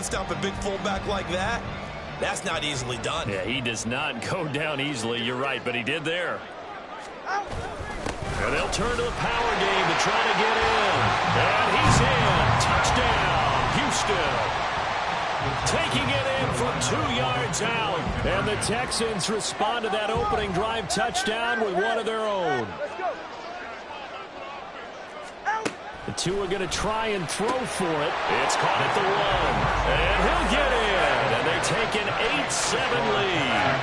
one-stop a big fullback like that, that's not easily done. Yeah, he does not go down easily. You're right, but he did there. And they'll turn to the power game to try to get in. And he's in. Touchdown, Houston. Taking it in from 2 yards out. And the Texans respond to that opening drive touchdown with one of their own. The two are going to try and throw for it. It's caught at the 1. And he'll get in. And they take an 8-7 lead.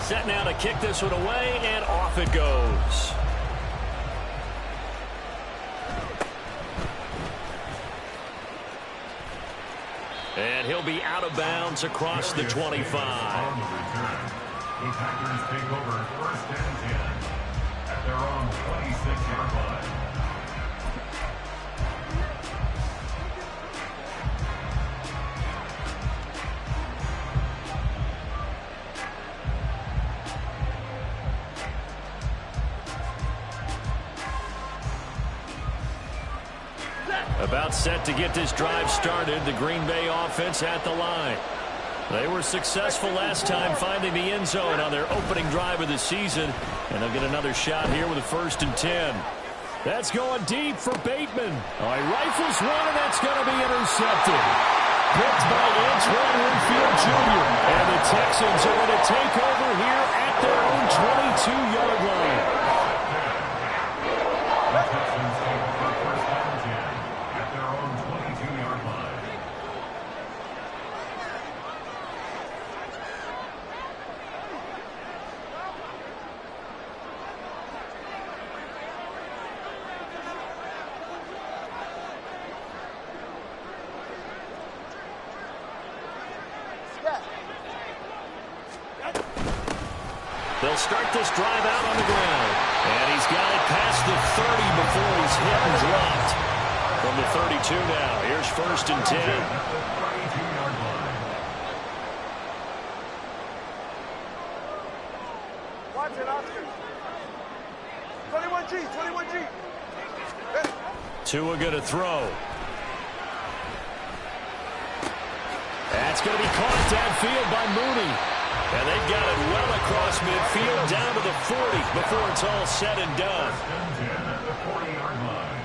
Set now to kick this one away, and off it goes. And he'll be out of bounds across the 25. The Packers take over 1st and 10 at their own 26-yard line. About set to get this drive started, the Green Bay offense at the line. They were successful last time finding the end zone on their opening drive of the season, and they'll get another shot here with a 1st and 10. That's going deep for Bateman. Oh, he rifles one, and that's going to be intercepted. Picked by Antoine Winfield Jr. And the Texans are going to take over here at their own 22-yard line. They'll start this drive out on the ground. And he's got it past the 30 before he's hit and dropped. From the 32 now. Here's 1st and 10. Watch it, Oscar. 21G, 21G. Tua going to throw. That's going to be caught downfield by Mooney. And they've got it well across midfield down to the 40 before it's all said and done. At the 40-yard line.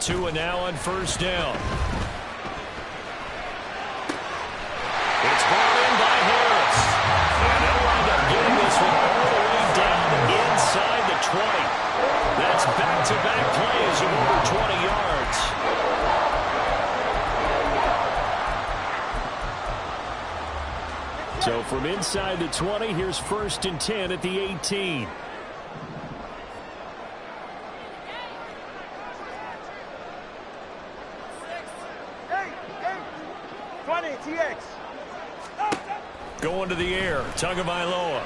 Tua now on 1st down. It's brought in by Harris. And they'll wind up getting this one all the way down inside the 20. That's back-to-back plays of over 20 yards. So from inside the 20, here's 1st and 10 at the 18. Going to the air, Tagovailoa. A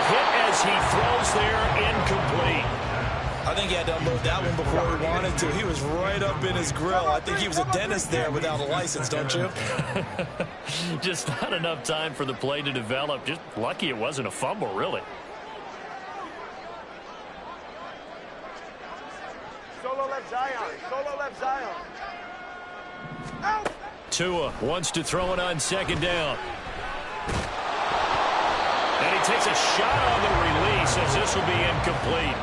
hit as he throws there, incomplete. I think he had to unload that one before he wanted to. He was right up in his grill. I think he was a dentist there without a license, don't you? Just not enough time for the play to develop. Just lucky it wasn't a fumble, really. Solo left Zion. Solo left Zion. Out. Tua wants to throw it on 2nd down. And he takes a shot on the release as this will be incomplete.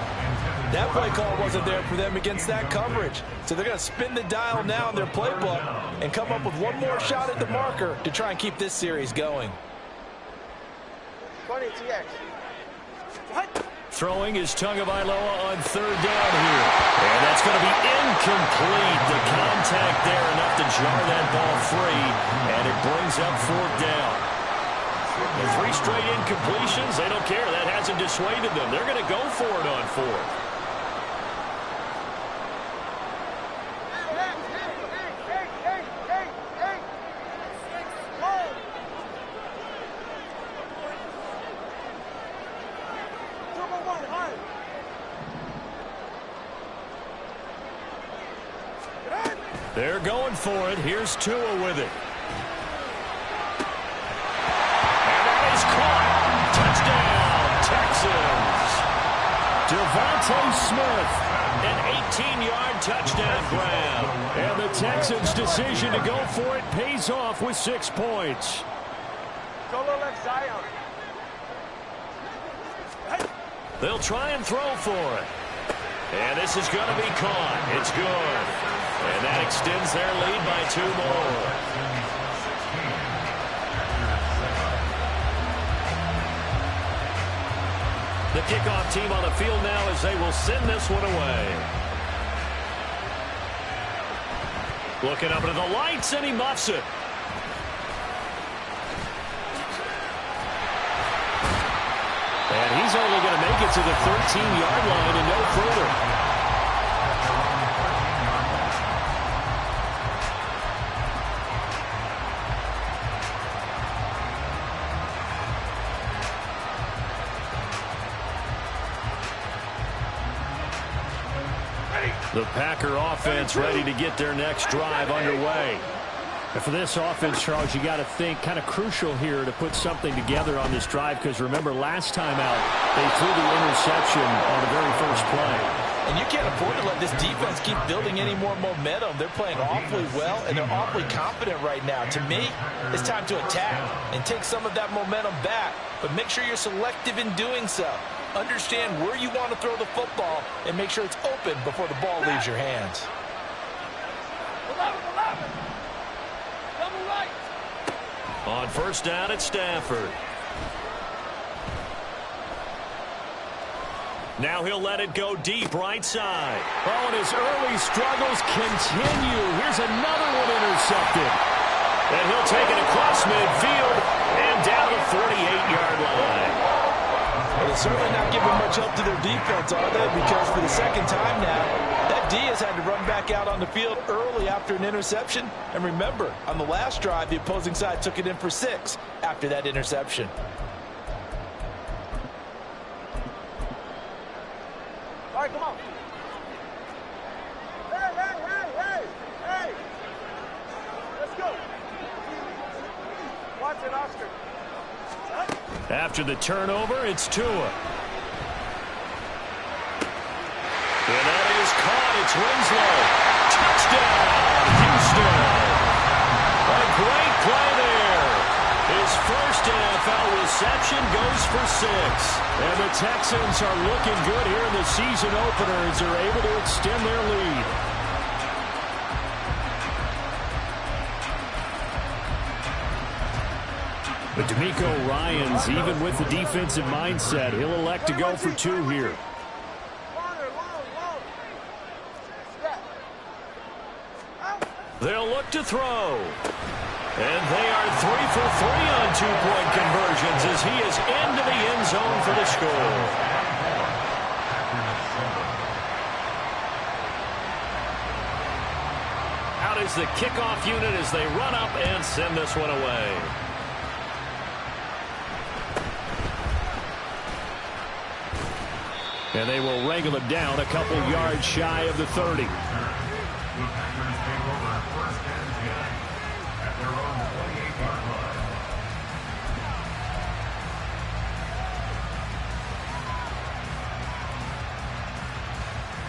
That play call wasn't there for them against that coverage. So they're going to spin the dial now in their playbook and come up with one more shot at the marker to try and keep this series going. 20 TX. What? Throwing is Tagovailoa on 3rd down here. And that's going to be incomplete. The contact there enough to jar that ball free. And it brings up 4th down. The 3 straight incompletions, they don't care. That hasn't dissuaded them. They're going to go for it on 4th. They're going for it. Here's Tua with it. And that is caught. Touchdown, Texans. Devontae Smith, an 18-yard touchdown grab. And the Texans' decision to go for it pays off with 6 points. Solo left Zion. They'll try and throw for it. And this is going to be caught. It's good. And that extends their lead by 2 more. The kickoff team on the field now as they will send this one away. Looking up into the lights, and he muffs it. And he's only going to make it to the 13-yard line and no further. The Packer offense ready to get their next drive underway. And for this offense, Charles, you got to think kind of crucial here to put something together on this drive, because remember last time out they threw the interception on the very first play. And you can't afford to let this defense keep building any more momentum. They're playing awfully well, and they're awfully confident right now. To me, it's time to attack and take some of that momentum back, but make sure you're selective in doing so. Understand where you want to throw the football and make sure it's open before the ball leaves your hands. On first down, it's Stafford. Now he'll let it go deep right side. Oh, and his early struggles continue. Here's another one intercepted. And he'll take it across midfield and down the 48-yard line. Well, they're certainly not giving much help to their defense, are they? Because for the second time now, that D has had to run back out on the field early after an interception. And remember, on the last drive, the opposing side took it in for 6 after that interception. All right, come on. Hey. Let's go. Watson, Oscar. After the turnover, it's Tua. And that is caught. It's Winslow. Touchdown, Houston. A great play there. His first NFL reception goes for 6. And the Texans are looking good here in the season opener as they're able to extend their lead. But D'Amico Ryans, even with the defensive mindset, he'll elect to go for 2 here. They'll look to throw. And they are 3 for 3 on 2-point conversions as he is into the end zone for the score. Out is the kickoff unit as they run up and send this one away. And they will wrangle it down a couple yards shy of the 30.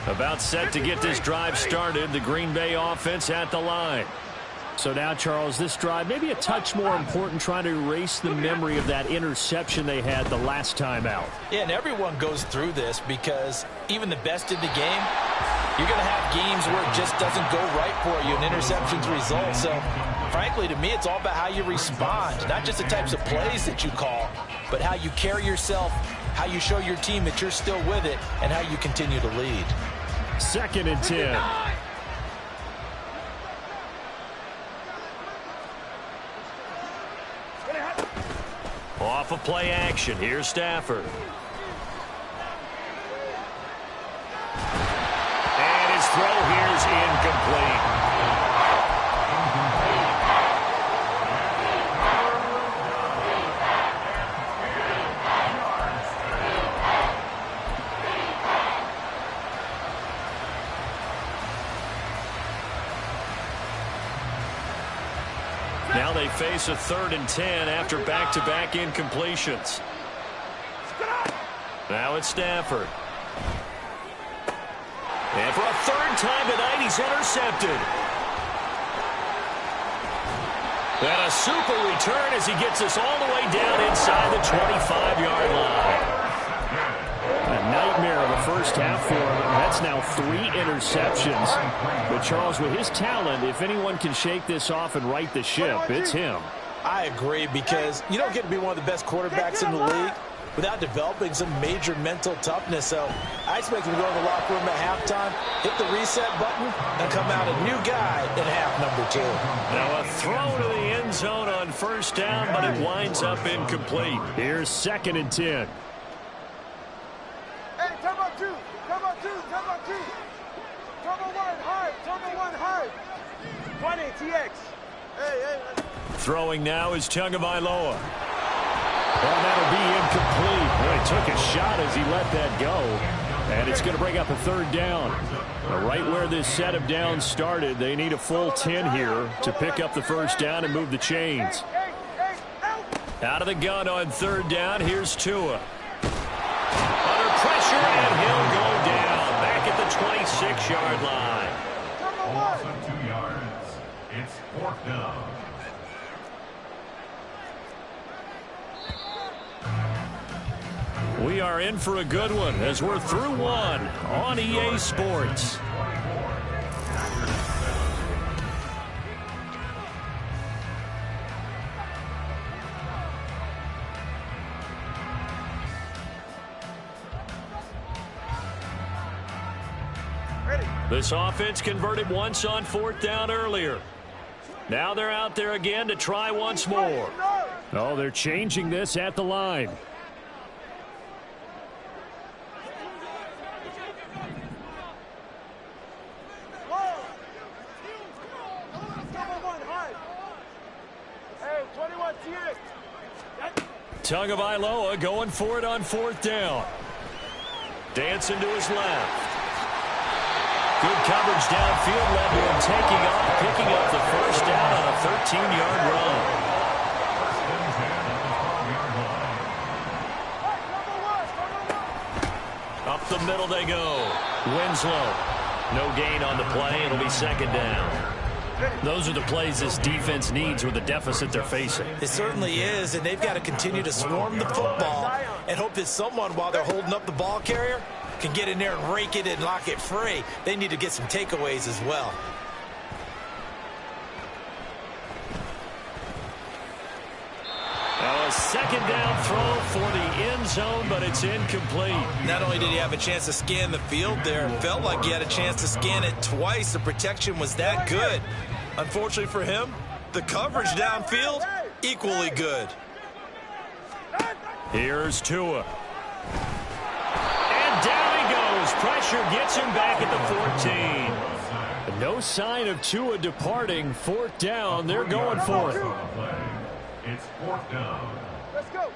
About set to get this drive started, the Green Bay offense at the line. So now, Charles, this drive maybe a touch more important, trying to erase the memory of that interception they had the last time out. Yeah, and everyone goes through this because even the best in the game, you're going to have games where it just doesn't go right for you and interceptions result. So, frankly, to me, it's all about how you respond, not just the types of plays that you call, but how you carry yourself, how you show your team that you're still with it, and how you continue to lead. 2nd and 10. Off of play action, here's Stafford. And his throw here is incomplete. Now they face a 3rd and 10 after back-to-back incompletions. Now it's Stafford. And for a 3rd time tonight, he's intercepted. And a super return as he gets us all the way down inside the 25-yard line. A nightmare of a first half for him. That's now 3 interceptions. But, Charles, with his talent, if anyone can shake this off and right the ship, it's him. I agree, because you don't get to be one of the best quarterbacks in the league without developing some major mental toughness. So I expect him to go in the locker room at halftime, hit the reset button, and come out a new guy in half number 2. Now a throw to the end zone on first down, but it winds up incomplete. Here's 2nd and 10. Hey, turbo 2, turbo 2, turbo 2. Turbo 1, hard, turbo 1, hard. 20, TX. Hey. Throwing now is Tagovailoa. Well, that'll be incomplete. Well, he took a shot as he let that go. And it's going to bring up a 3rd down. Right where this set of downs started, they need a full 10 here to pick up the first down and move the chains. Out of the gun on 3rd down, here's Tua. Under pressure, and he'll go down. Back at the 26-yard line. Loss of 2 yards. It's 4th down. We are in for a good one as we're through one on EA Sports. This offense converted once on 4th down earlier. Now they're out there again to try once more. Oh, they're changing this at the line. Tagovailoa going for it on 4th down. Dancing to his left. Good coverage downfield led to him taking off, picking up the first down on a 13-yard run. Up the middle they go. Winslow. No gain on the play. It'll be 2nd down. Those are the plays this defense needs with the deficit they're facing. It certainly is, and they've got to continue to swarm the football and hope that someone, while they're holding up the ball carrier, can get in there and rake it and lock it free. They need to get some takeaways as well. Now a 2nd down throw for the end zone, but it's incomplete. Not only did he have a chance to scan the field there, it felt like he had a chance to scan it twice. The protection was that good. Unfortunately for him, the coverage downfield, equally good. Here's Tua. And down he goes. Pressure gets him back at the 14. No sign of Tua departing. 4th down. They're going for it. It's 4th down. Let's go.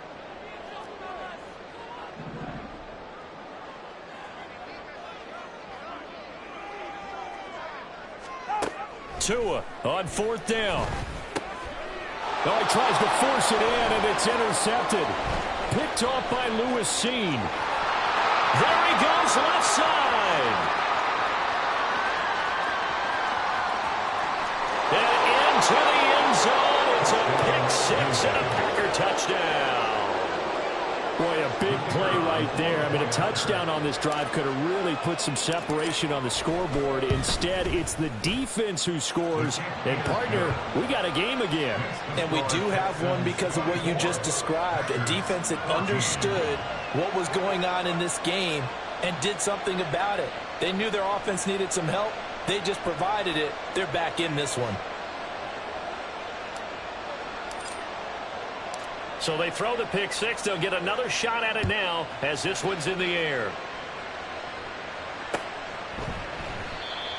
Tua on 4th down. Oh, he tries to force it in, and it's intercepted. Picked off by Lewis Seen. There he goes, left side. And into the end zone. It's a pick 6 and a Packer touchdown. Boy, a big play right there. I mean, a touchdown on this drive could have really put some separation on the scoreboard. Instead, it's the defense who scores. And, partner, we got a game again. And we do have one because of what you just described. A defense that understood what was going on in this game and did something about it. They knew their offense needed some help. They just provided it. They're back in this one. So they throw the pick 6. They'll get another shot at it now as this one's in the air.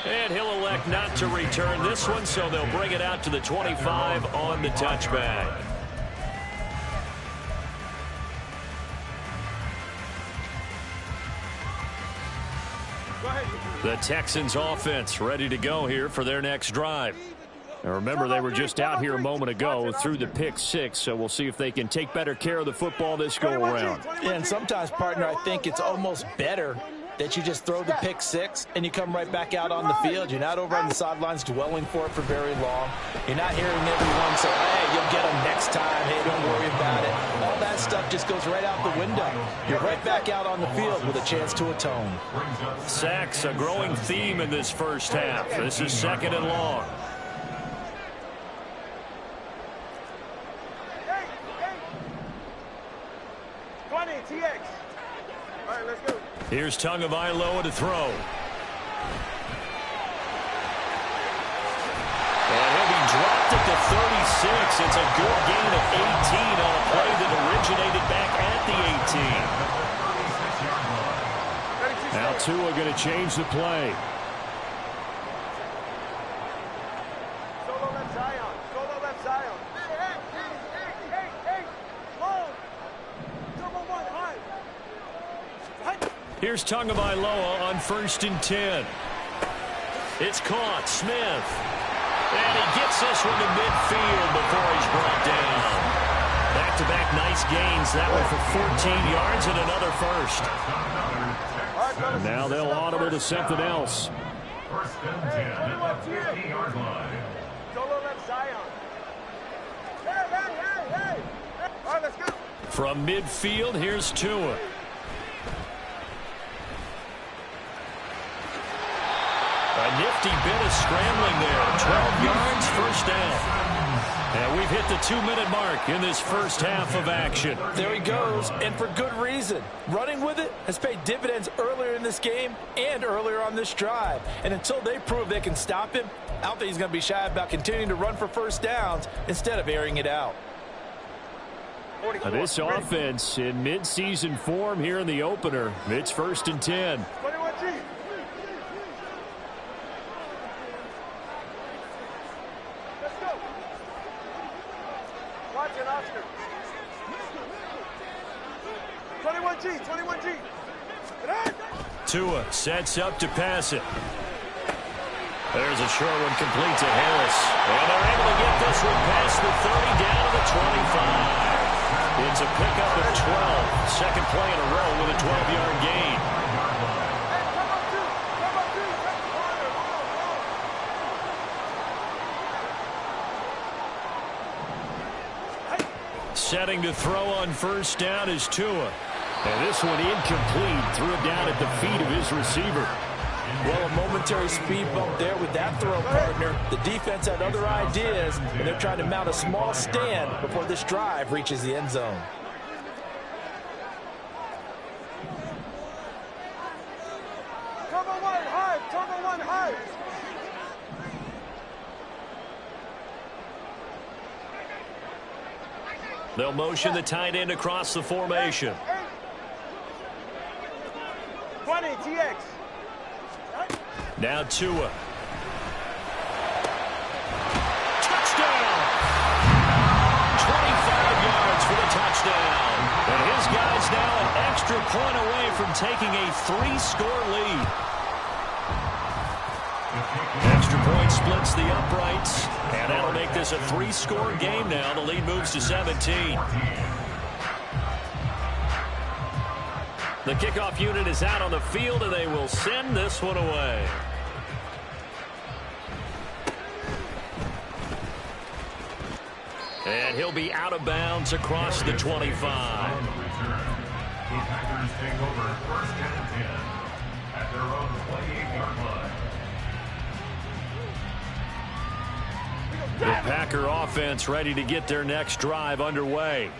And he'll elect not to return this one, so they'll bring it out to the 25 on the touchback. The Texans offense ready to go here for their next drive. Now remember, they were just out here a moment ago through the pick six, so we'll see if they can take better care of the football this go-around. Yeah, and sometimes, partner, I think it's almost better that you just throw the pick six and you come right back out on the field. You're not over on the sidelines dwelling for it for very long. You're not hearing everyone say, hey, you'll get them next time. Hey, don't worry about it. All that stuff just goes right out the window. You're right back out on the field with a chance to atone. Sacks, a growing theme in this first half. This is 2nd and long. TX. All right, let's go. Here's Tagovailoa to throw. And he'll be dropped at the 36. It's a good gain of 18 on a play that originated back at the 18. Now Tua going to change the play. Solo left Zion. Solo left Zion. Hey. Long. Double one, high. Here's Tagovailoa on 1st and 10. It's caught. Smith. And he gets this one to midfield before he's brought down. Back-to-back nice gains. That one for 14 yards and another first. Now they'll audible to something else. 1st and 10 at the 50-yard line. Solo left Zion. Hey. All right, let's go. From midfield, here's Tua. A nifty bit of scrambling there. 12 yards, first down. And we've hit the 2-minute mark in this first half of action. There he goes, and for good reason. Running with it has paid dividends earlier in this game and earlier on this drive. And until they prove they can stop him, I don't think he's going to be shy about continuing to run for first downs instead of airing it out. This offense in midseason form here in the opener. It's 1st and 10. 21G. Let's go. Watch it, Oscar. 21G. Tua sets up to pass it. There's a short one complete to Harris. And they're able to get this one past the 30 down to the 25. It's a pickup of 12. Second play in a row with a 12-yard gain. Setting to throw on 1st down is Tua. And this one incomplete. Threw it down at the feet of his receiver. Well, a momentary speed bump there with that throw, partner. The defense had other ideas, and they're trying to mount a small stand before this drive reaches the end zone. Turbo one high. They'll motion the tight end across the formation. 20 TX. Now Tua. Touchdown! 25 yards for the touchdown. And his guy's now an extra point away from taking a 3-score lead. Extra point splits the uprights. And that'll make this a 3-score game now. The lead moves to 17. The kickoff unit is out on the field, and they will send this one away. And he'll be out of bounds across the 25. The Packers take over 1st and 10 at their own 28-yard line. The Packer offense ready to get their next drive underway.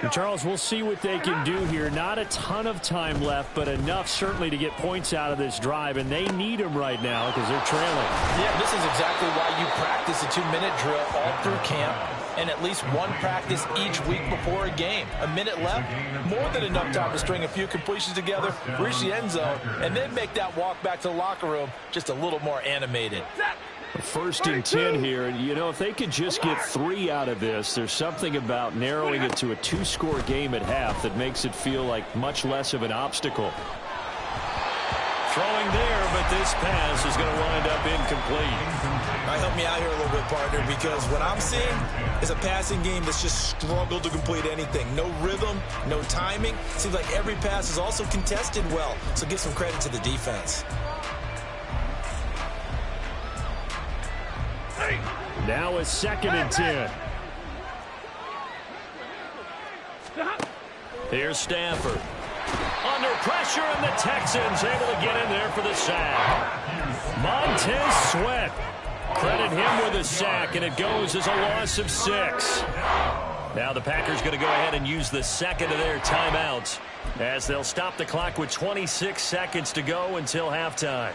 And Charles, we'll see what they can do here. Not a ton of time left, but enough certainly to get points out of this drive, and they need them right now because they're trailing. Yeah, this is exactly why you practice a 2-minute drill all through camp and at least one practice each week before a game. A minute left, more than enough time to string a few completions together, reach the end zone, and then make that walk back to the locker room just a little more animated. 1st and 10 here, and you know, if they could just get 3 out of this, there's something about narrowing it to a 2-score game at half that makes it feel like much less of an obstacle. Throwing there, but this pass is going to wind up incomplete. All right, help me out here a little bit, partner, because what I'm seeing is a passing game that's just struggled to complete anything. No rhythm, no timing. Seems like every pass is also contested well, so give some credit to the defense. Now a 2nd and 10. Here's Stafford. Under pressure, and the Texans able to get in there for the sack. Montez Sweat. Credit him with a sack, and it goes as a loss of 6. Now the Packers going to go ahead and use the second of their timeouts as they'll stop the clock with 26 seconds to go until halftime.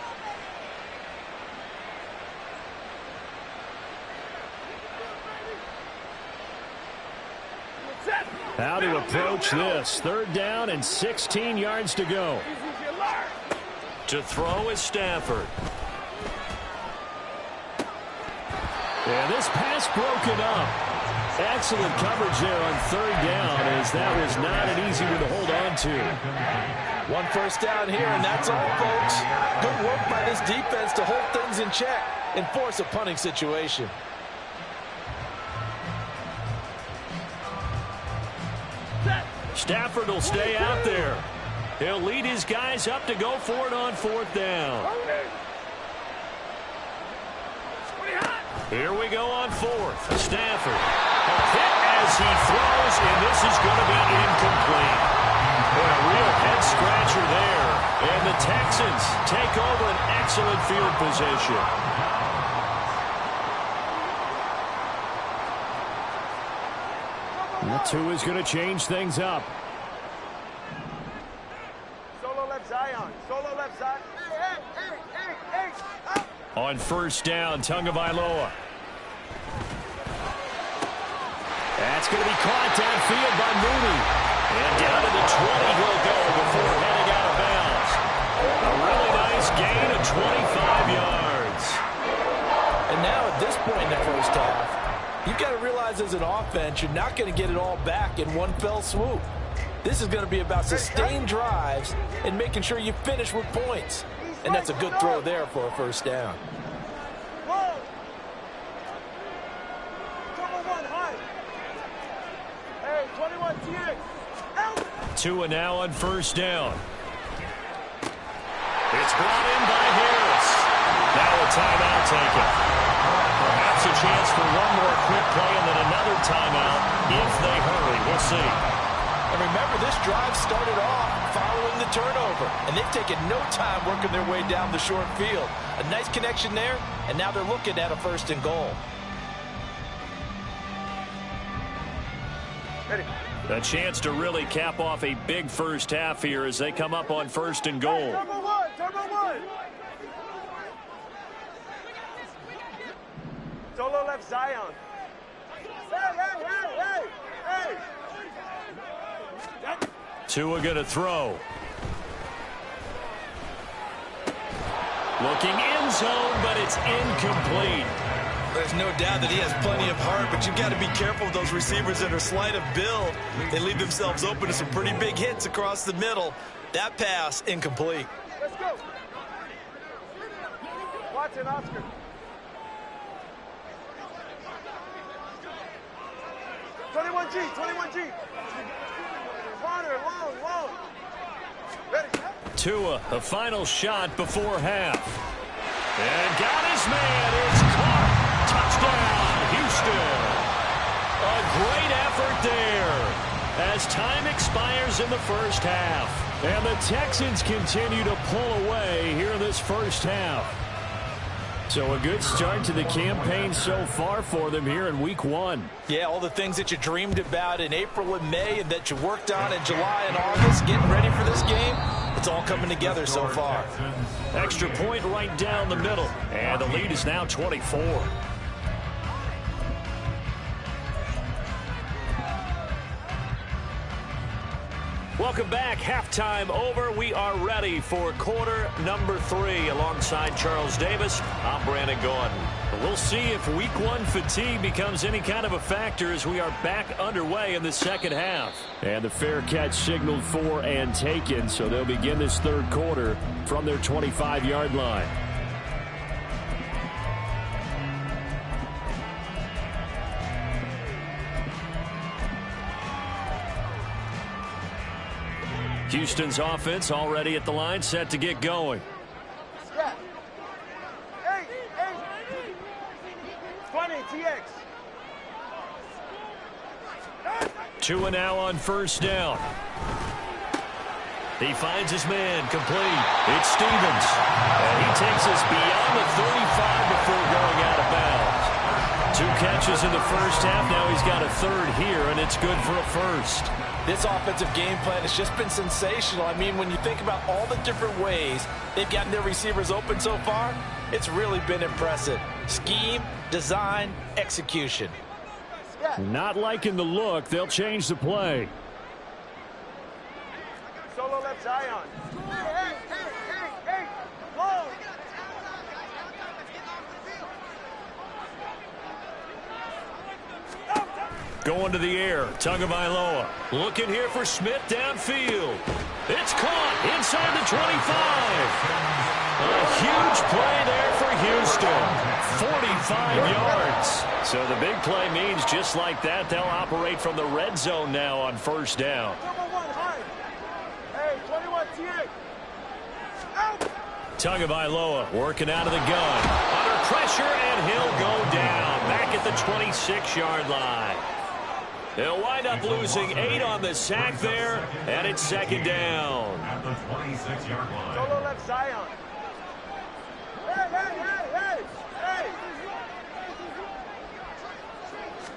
How to approach this. 3rd down and 16 yards to go. To throw is Stafford. And this pass broken up. Excellent coverage there on 3rd down, as that was not an easy one to hold on to. 1 first down here, and that's all, folks. Good work by this defense to hold things in check and force a punting situation. Stafford will stay out there. He'll lead his guys up to go for it on 4th down. Here we go on 4th. Stafford. A hit as he throws, and this is going to be incomplete. And a real head-scratcher there. And the Texans take over an excellent field position. That 2 is going to change things up. Solo left Zion. Solo left Zion. Hey. Up. On 1st down, Tagovailoa. That's going to be caught downfield by Mooney. And down to the 20 he'll go before heading out of bounds. A really nice gain of 25 yards. And now at this point in the first half, you've got to realize as an offense, you're not going to get it all back in one fell swoop. This is going to be about sustained drives and making sure you finish with points. And that's a good throw there for a 1st down. Hey, 21 TX. Tua now on 1st down. It's brought in by Harris. Now a timeout taken. Perhaps a chance for one more quick play and then another timeout if they hurry. We'll see. And remember, this drive started off following the turnover, and they've taken no time working their way down the short field. A nice connection there, and now they're looking at a 1st and goal. Ready. A chance to really cap off a big first half here as they come up on 1st and goal. Turbo one. Solo left Zion. Hey. Tua going to throw. Looking end zone, but it's incomplete. There's no doubt that he has plenty of heart, but you've got to be careful with those receivers that are slight of build. They leave themselves open to some pretty big hits across the middle. That pass, incomplete. Let's go. Watson, Oscar. Twenty-one G. Corner, long. Ready. Tua, a final shot before half. And got his man. It's caught. Touchdown, Houston. A great effort there as time expires in the first half. And the Texans continue to pull away here in this first half. So a good start to the campaign so far for them here in week 1. Yeah, all the things that you dreamed about in April and May and that you worked on in July and August, getting ready for this game, it's all coming together so far. Extra point right down the middle. And the lead is now 24. Welcome back. Halftime over. We are ready for quarter number 3. Alongside Charles Davis, I'm Brandon Gordon. We'll see if week 1 fatigue becomes any kind of a factor as we are back underway in the second half. And the fair catch signaled for and taken, so they'll begin this third quarter from their 25-yard line. Houston's offense already at the line, set to get going. Yeah. Hey, 20 TX. 2 and now on first down. He finds his man, complete. It's Stevens. And he takes us beyond the 35 before going out of bounds. 2 catches in the first half. Now he's got a third here, and it's good for a first. This offensive game plan has just been sensational. I mean, when you think about all the different ways they've gotten their receivers open so far, it's really been impressive. Scheme, design, execution. Not liking the look. They'll change the play. Solo left Zion. Hey, low. Going to the air, Tagovailoa. Looking here for Smith downfield. It's caught inside the 25. A huge play there for Houston. 45 yards. So the big play means just like that, they'll operate from the red zone now on first down. Hey, 21 TX. Tagovailoa working out of the gun. Under pressure, and he'll go down. Back at the 26-yard line. They'll wind up losing 8 on the sack there, and it's second down. At the 26-yard line. Solo left Zion.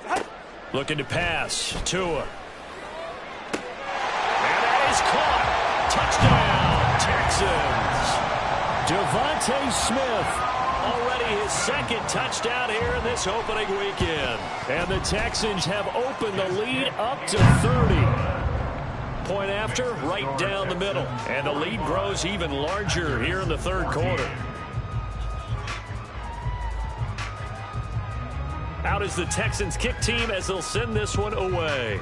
Hey. Looking to pass. Tua. And that is caught. Touchdown, Texans. Devontae Smith. Already his second touchdown here in this opening weekend. And the Texans have opened the lead up to 30. Point after, right down the middle. And the lead grows even larger here in the third quarter. Out is the Texans kick team as they'll send this one away.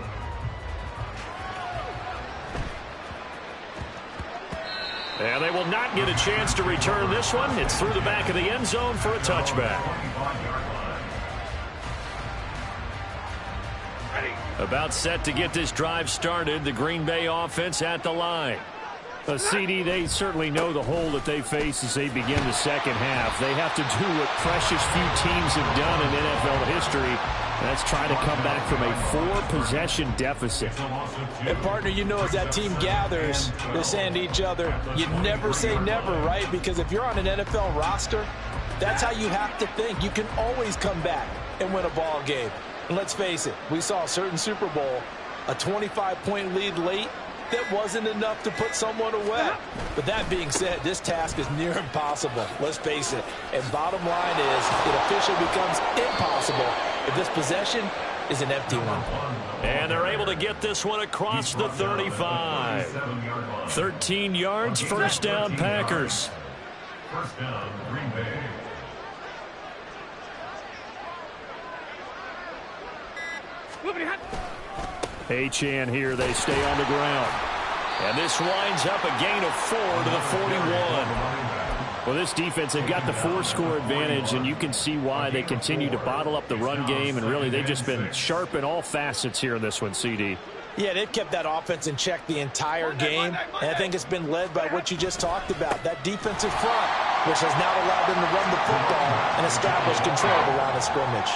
And they will not get a chance to return this one. It's through the back of the end zone for a touchback. About set to get this drive started. The Green Bay offense at the line. CD, they certainly know the hole that they face as they begin the second half. They have to do what precious few teams have done in NFL history. That's trying to come back from a 4-possession deficit. And, partner, you know as that team gathers, they're saying to each other, you never say never, right? Because if you're on an NFL roster, that's how you have to think. You can always come back and win a ball game. And let's face it, we saw a certain Super Bowl, a 25-point lead late, that wasn't enough to put someone away. But that being said, this task is near impossible. Let's face it. And bottom line is, it officially becomes impossible if this possession is an empty one. And they're able to get this one across the 35. 13 yards, first down, Packers. First down, Green Bay. Achane here, they stay on the ground. And this winds up a gain of 4 to the 41. Well, this defense, they've got the 4-score advantage, and you can see why they continue to bottle up the run game, and really they've just been sharp in all facets here in this one, CD. Yeah, they've kept that offense in check the entire game, and I think it's been led by what you just talked about, that defensive front, which has now allowed them to run the football and establish control of the line of scrimmage.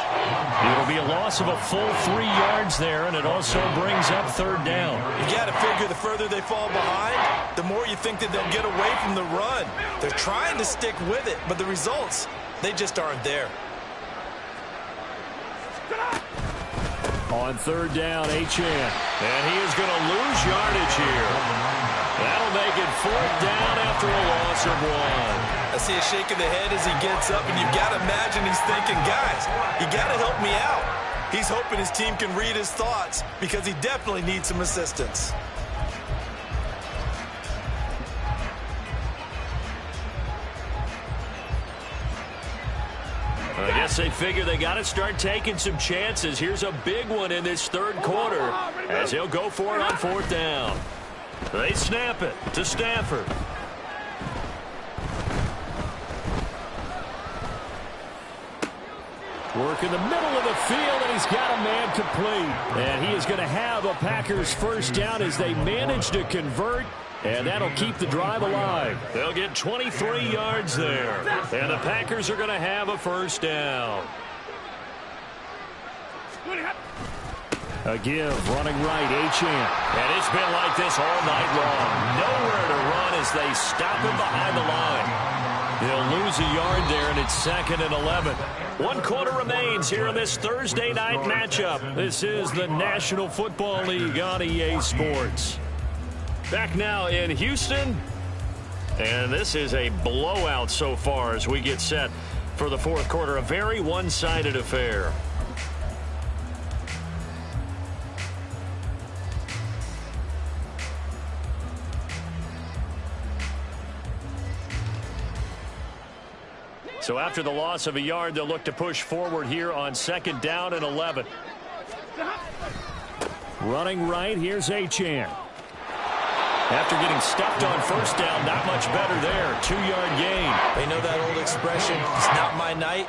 It'll be a loss of a full 3 yards there, and it also brings up third down. You got to figure the further they fall behind, the more you think that they'll get away from the run. They're trying to stick with it, but the results, they just aren't there. On third down, Achane. And he is going to lose yardage here. That'll make it fourth down after a loss of 1. I see a shake of the head as he gets up, and you've got to imagine he's thinking, guys, you got to help me out. He's hoping his team can read his thoughts because he definitely needs some assistance. I guess they figure they got to start taking some chances. Here's a big one in this third quarter as he'll go for it on fourth down. They snap it to Stafford. Work in the middle of the field, and he's got a man complete. And he is going to have a Packers first down as they manage to convert, and that'll keep the drive alive. They'll get 23 yards there, and the Packers are going to have a first down. A give, running right, Achane. And it's been like this all night long. Nowhere to run as they stop him behind the line. They'll lose a yard there, and it's 2nd and 11. 1 quarter remains here in this Thursday night matchup. This is the National Football League on EA Sports. Back now in Houston, and this is a blowout so far as we get set for the fourth quarter. A very one-sided affair. So after the loss of a yard, they'll look to push forward here on 2nd down and 11. Running right, here's Achane. After getting stuffed on first down, not much better there. 2-yard gain. They know that old expression, it's not my night.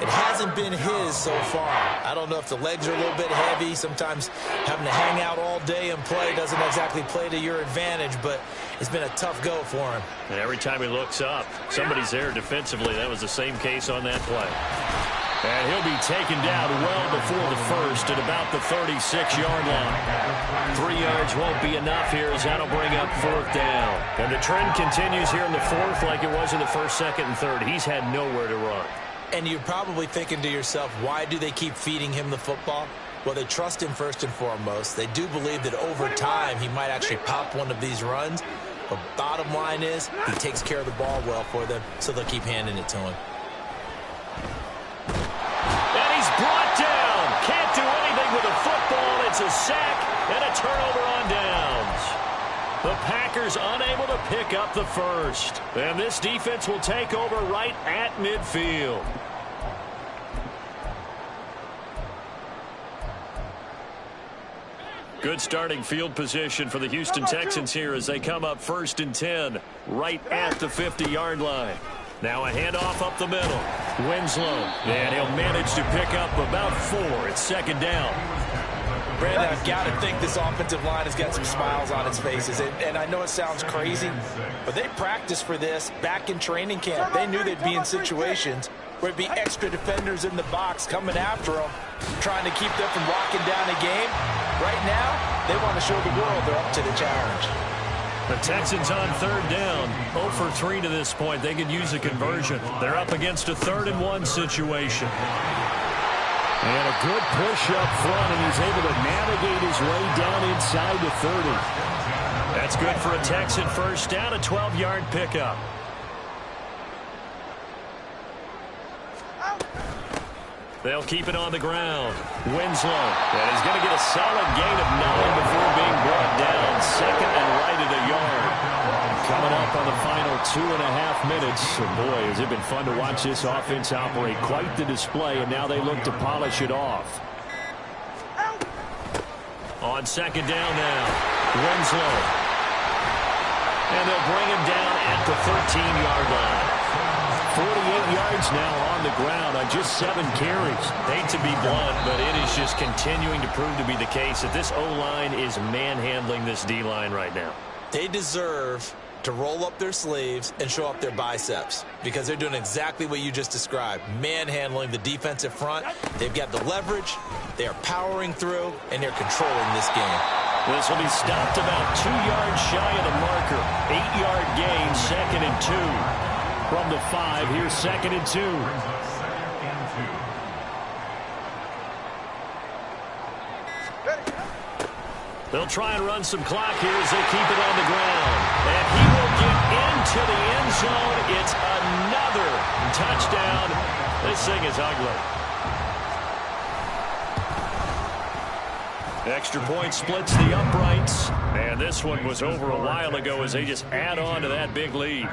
It hasn't been his so far. I don't know if the legs are a little bit heavy. Sometimes having to hang out all day and play doesn't exactly play to your advantage, but it's been a tough go for him. And every time he looks up, somebody's there defensively. That was the same case on that play. And he'll be taken down well before the first at about the 36-yard line. 3 yards won't be enough here as that'll bring up fourth down. And the trend continues here in the fourth like it was in the first, second, and third. He's had nowhere to run. And you're probably thinking to yourself, why do they keep feeding him the football? Well, they trust him first and foremost. They do believe that over time he might actually pop one of these runs. But bottom line is he takes care of the ball well for them, so they'll keep handing it to him. And he's brought down. Can't do anything with a football. It's a sack and a turnover on downs. The Packers unable to pick up the first. And this defense will take over right at midfield. Good starting field position for the Houston Texans here as they come up 1st and 10 right at the 50-yard line. Now a handoff up the middle. Winslow, and he'll manage to pick up about 4. It's 2nd down. Brandon, I've got to think this offensive line has got some smiles on its faces. And I know it sounds crazy, but they practiced for this back in training camp. They knew they'd be in situations where it'd be extra defenders in the box coming after them, trying to keep them from locking down a game. Right now, they want to show the world they're up to the challenge. The Texans on 3rd down, 0 for 3 to this point. They could use a conversion. They're up against a 3rd and 1 situation. And a good push up front, and he's able to navigate his way down inside the 30. That's good for a Texan first down, a 12-yard pickup. They'll keep it on the ground. Winslow, and he's going to get a solid gain of 9 before being brought down. 2nd and right at a yard. Coming up on the final 2.5 minutes. And boy, has it been fun to watch this offense operate. Quite the display, and now they look to polish it off. On 2nd down now, Winslow. And they'll bring him down at the 13-yard line. 48 yards now on the ground on just 7 carries. Hate to be blunt, but it is just continuing to prove to be the case that this O-line is manhandling this D-line right now. They deserve to roll up their sleeves and show up their biceps because they're doing exactly what you just described, manhandling the defensive front. They've got the leverage, they are powering through, and they're controlling this game. This will be stopped about 2 yards shy of the marker. 8-yard gain, 2nd and 2. From the 5, here's 2nd and 2. They'll try and run some clock here as they keep it on the ground. And he will get into the end zone. It's another touchdown. This thing is ugly. Extra point splits the uprights. And this one was over a while ago as they just add on to that big lead.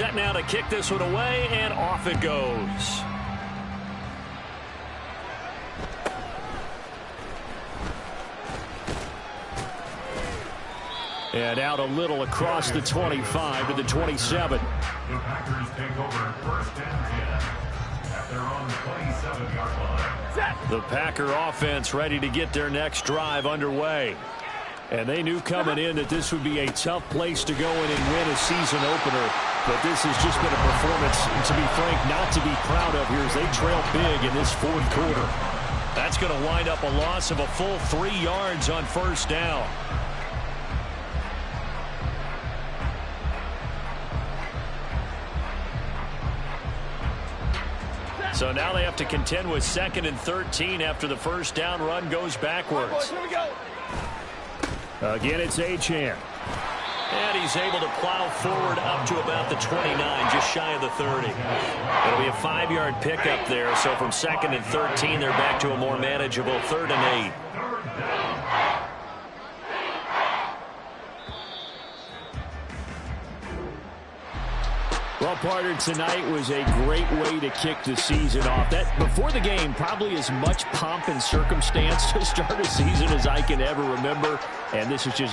Set now to kick this one away, and off it goes. And out a little across the 25 to the 27. The Packers take over first and 10 at their own 27-yard line. The Packer offense ready to get their next drive underway. And they knew coming in that this would be a tough place to go in and win a season opener. But this has just been a performance, to be frank, not to be proud of here as they trail big in this fourth quarter. That's going to wind up a loss of a full 3 yards on first down. So now they have to contend with 2nd and 13 after the first down run goes backwards. Here we go. Again, it's Achane. And he's able to plow forward up to about the 29, just shy of the 30. It'll be a 5-yard pickup there, so from 2nd and 13, they're back to a more manageable 3rd and 8. Well, partner, tonight was a great way to kick the season off. That before the game, probably as much pomp and circumstance to start a season as I can ever remember. And this is just